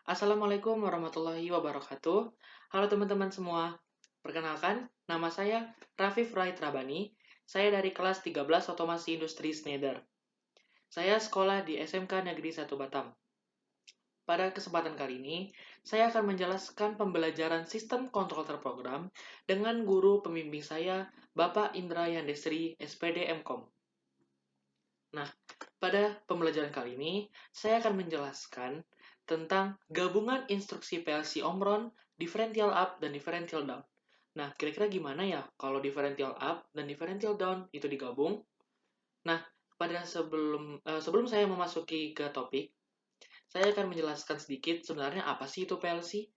Assalamualaikum warahmatullahi wabarakatuh. Halo teman-teman semua. Perkenalkan, nama saya Rafif Raid Rabani. Saya dari kelas 13 Otomasi Industri Schneider. Saya sekolah di SMK Negeri 1 Batam. Pada kesempatan kali ini, saya akan menjelaskan pembelajaran sistem kontrol terprogram dengan guru pembimbing saya, Bapak Indra Yandesri, SPD MKOM. Nah, pada pembelajaran kali ini, saya akan menjelaskan tentang gabungan instruksi PLC Omron, differential up, dan differential down. Nah, kira-kira gimana ya kalau differential up dan differential down itu digabung? Nah, pada sebelum saya memasuki ke topik, saya akan menjelaskan sedikit sebenarnya apa sih itu PLC.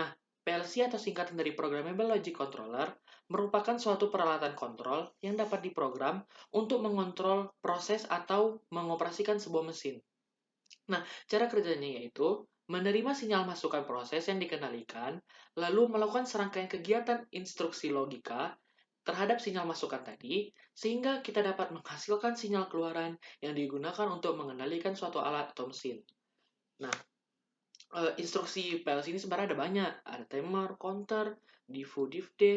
Nah, PLC atau singkatan dari Programmable Logic Controller merupakan suatu peralatan kontrol yang dapat diprogram untuk mengontrol proses atau mengoperasikan sebuah mesin. Nah, cara kerjanya yaitu menerima sinyal masukan proses yang dikendalikan, lalu melakukan serangkaian kegiatan instruksi logika terhadap sinyal masukan tadi, sehingga kita dapat menghasilkan sinyal keluaran yang digunakan untuk mengendalikan suatu alat atau mesin. Nah, instruksi PLC ini sebenarnya ada banyak. Ada timer, counter, diff,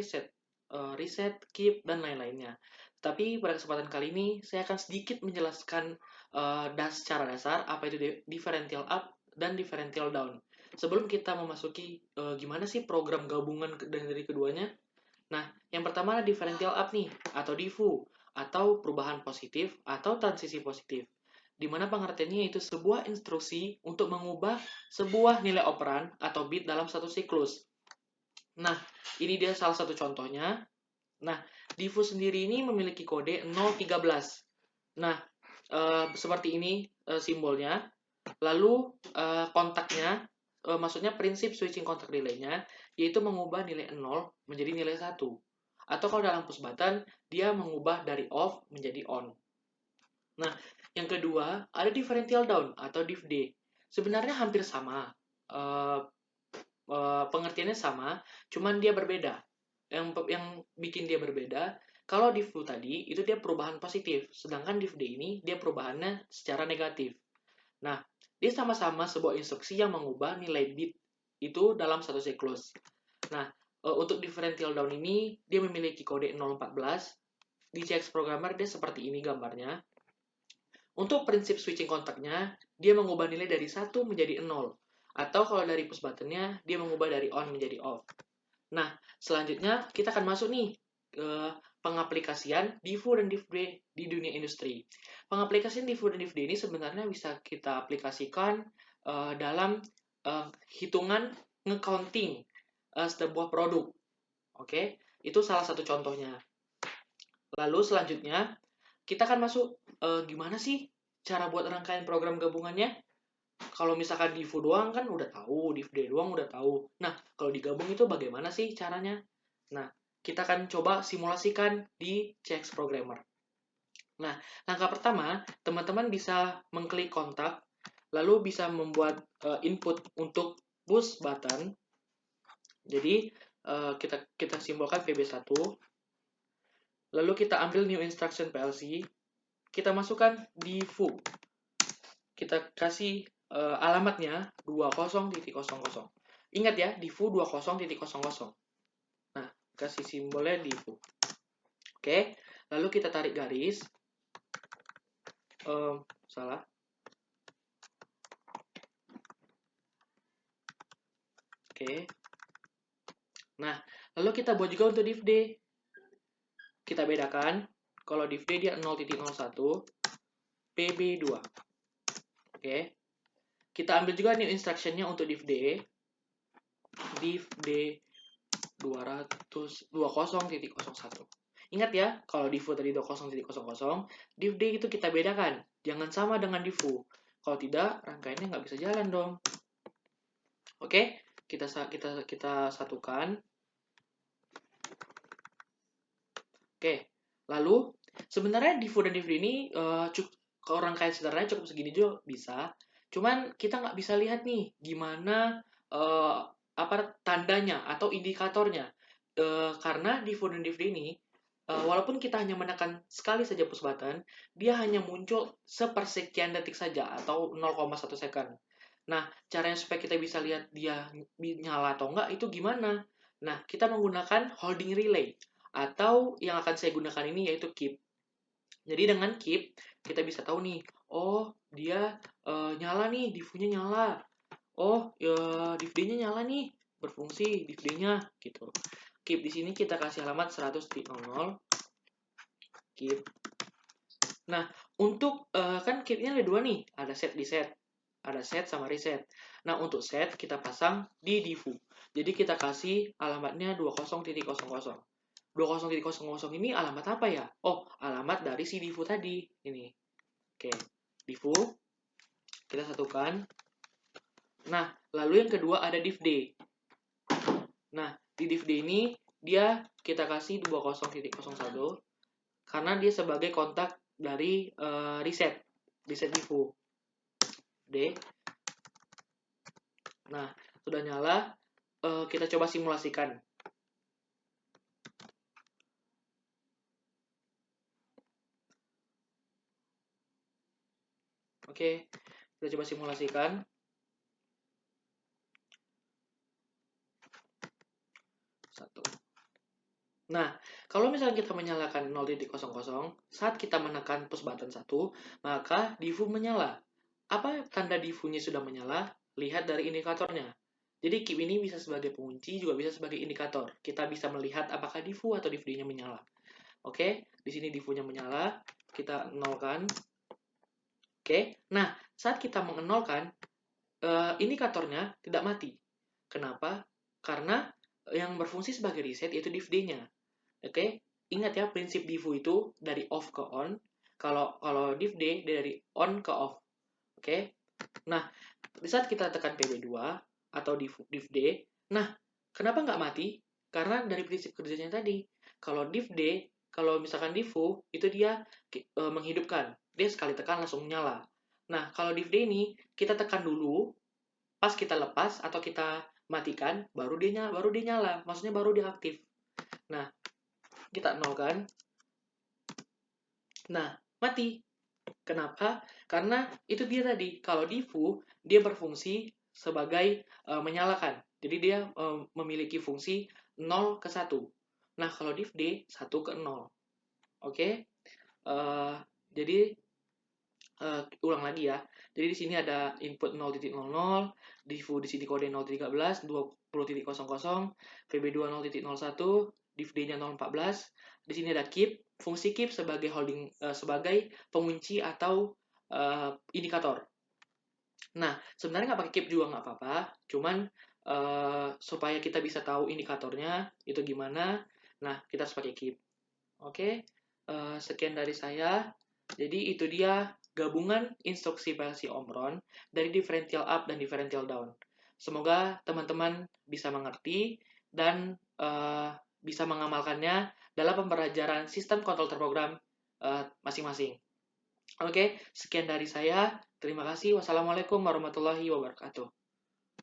set, reset, keep, dan lain-lainnya. Tapi pada kesempatan kali ini, saya akan sedikit menjelaskan secara dasar apa itu differential up dan differential down. Sebelum kita memasuki gimana sih program gabungan dari keduanya. Nah, yang pertama adalah differential up nih, atau diffu, atau perubahan positif, atau transisi positif di mana pengertiannya itu sebuah instruksi untuk mengubah sebuah nilai operan atau bit dalam satu siklus. Nah, ini dia salah satu contohnya. Nah, diffu sendiri ini memiliki kode 013. Nah, seperti ini simbolnya. Lalu kontaknya, maksudnya prinsip switching kontak relay-nya, yaitu mengubah nilai 0 menjadi nilai 1. Atau kalau dalam push button, dia mengubah dari off menjadi on. Nah, yang kedua, ada differential down atau diff D. Sebenarnya hampir sama. Uh, Pengertiannya sama, cuman dia berbeda. Yang bikin dia berbeda, kalau diff tadi, itu dia perubahan positif. Sedangkan diff D ini, dia perubahannya secara negatif. Nah, dia sama-sama sebuah instruksi yang mengubah nilai bit itu dalam satu siklus. Nah, untuk differential down ini, dia memiliki kode 014. Di CX Programmer, dia seperti ini gambarnya. Untuk prinsip switching kontaknya, dia mengubah nilai dari 1 menjadi 0. Atau kalau dari push buttonnya, dia mengubah dari on menjadi off. Nah, selanjutnya kita akan masuk nih ke pengaplikasian diffu dan diff D di dunia industri. Pengaplikasian diffu dan diff D ini sebenarnya bisa kita aplikasikan dalam hitungan nge-counting sebuah produk. Oke, itu salah satu contohnya. Lalu selanjutnya, kita akan masuk gimana sih cara buat rangkaian program gabungannya. Kalau misalkan diffu doang kan udah tahu, diff D doang udah tahu. Nah, kalau digabung itu bagaimana sih caranya? Nah, kita akan coba simulasikan di CX Programmer. Nah, langkah pertama, teman-teman bisa mengklik kontak, lalu bisa membuat input untuk push button. Jadi, kita simbolkan VB1. Lalu kita ambil new instruction PLC, kita masukkan diffu. Kita kasih alamatnya 20.00. Ingat ya, diffu 20.00. Nah, kasih simbolnya diffu. Oke, lalu kita tarik garis. Salah. Oke. Nah, lalu kita buat juga untuk diff D. Kita bedakan, kalau diff D dia 0.01, PB2. Oke. Kita ambil juga new instructionnya untuk diff D. Diff D 20.01. Ingat ya, kalau diffu tadi 20.00, diff D itu kita bedakan. Jangan sama dengan diffu. Kalau tidak, rangkaiannya nggak bisa jalan dong. Oke, kita satukan. Oke, lalu sebenarnya diffu dan diff D ini rangkaian sederhana cukup segini juga bisa. Cuman kita nggak bisa lihat nih gimana apa tandanya atau indikatornya. Karena diffu dan diff D ini walaupun kita hanya menekan sekali saja push button, dia hanya muncul sepersekian detik saja atau 0,1 second. Nah, caranya supaya kita bisa lihat dia nyala atau enggak itu gimana? Nah, kita menggunakan holding relay atau yang akan saya gunakan ini yaitu keep. Jadi dengan keep kita bisa tahu nih, oh dia nyala nih, div-nya nyala. Oh, ya div-D-nya nyala nih, berfungsi div-D-nya gitu. Keep di sini kita kasih alamat 100.00 keep. Nah, untuk kan keep-nya ada dua nih, ada set di set. Ada set sama reset. Nah, untuk set kita pasang di divu. Jadi kita kasih alamatnya 20.00. 20.00 ini alamat apa ya? Oh, alamat dari si divu tadi. Ini. Oke, divu kita satukan. Nah, lalu yang kedua ada div D. Nah, di div D ini dia kita kasih 20.01 karena dia sebagai kontak dari reset divu D. Nah, sudah nyala, kita coba simulasikan. Oke, kita coba simulasikan. Satu. Nah, kalau misalnya kita menyalakan 0.00, saat kita menekan push button 1, maka divu menyala. Apa tanda divunya sudah menyala? Lihat dari indikatornya. Jadi keep ini bisa sebagai pengunci, juga bisa sebagai indikator. Kita bisa melihat apakah divu atau div-D-nya menyala. Oke, di sini divunya menyala, kita nolkan. Oke, nah saat kita mengenolkan, indikatornya tidak mati. Kenapa? Karena yang berfungsi sebagai reset yaitu div-D-nya. Oke, ingat ya prinsip divu itu dari off ke on. Kalau div-D dari on ke off. Oke. Nah, di saat kita tekan PB2 atau div-D, nah, kenapa nggak mati? Karena dari prinsip kerjanya tadi. Kalau div-D, kalau misalkan divu, itu dia menghidupkan. Dia sekali tekan langsung nyala. Nah, kalau div-D ini, kita tekan dulu, pas kita lepas atau kita matikan, baru dia nyala. Maksudnya baru dia aktif. Nah, kita nolkan. Nah, mati. Kenapa? Karena itu dia tadi, kalau divu, dia berfungsi sebagai menyalakan. Jadi dia memiliki fungsi 0 ke 1. Nah, kalau div-D, 1 ke 0. Oke? Jadi, ulang lagi ya. Jadi di sini ada input 0.00, divu di sini kode 0.13, 20.00, VB2 0.01, div-D-nya 0.14. Di sini ada keep, fungsi keep sebagai holding sebagai pengunci atau indikator. Nah, sebenarnya nggak pakai keep juga nggak apa-apa, cuman supaya kita bisa tahu indikatornya itu gimana, nah kita harus pakai keep. Oke, sekian dari saya. Jadi itu dia gabungan instruksi PLC Omron dari differential up dan differential down. Semoga teman-teman bisa mengerti dan bisa mengamalkannya dalam pembelajaran sistem kontrol terprogram masing-masing. Oke, sekian dari saya. Terima kasih. Wassalamualaikum warahmatullahi wabarakatuh.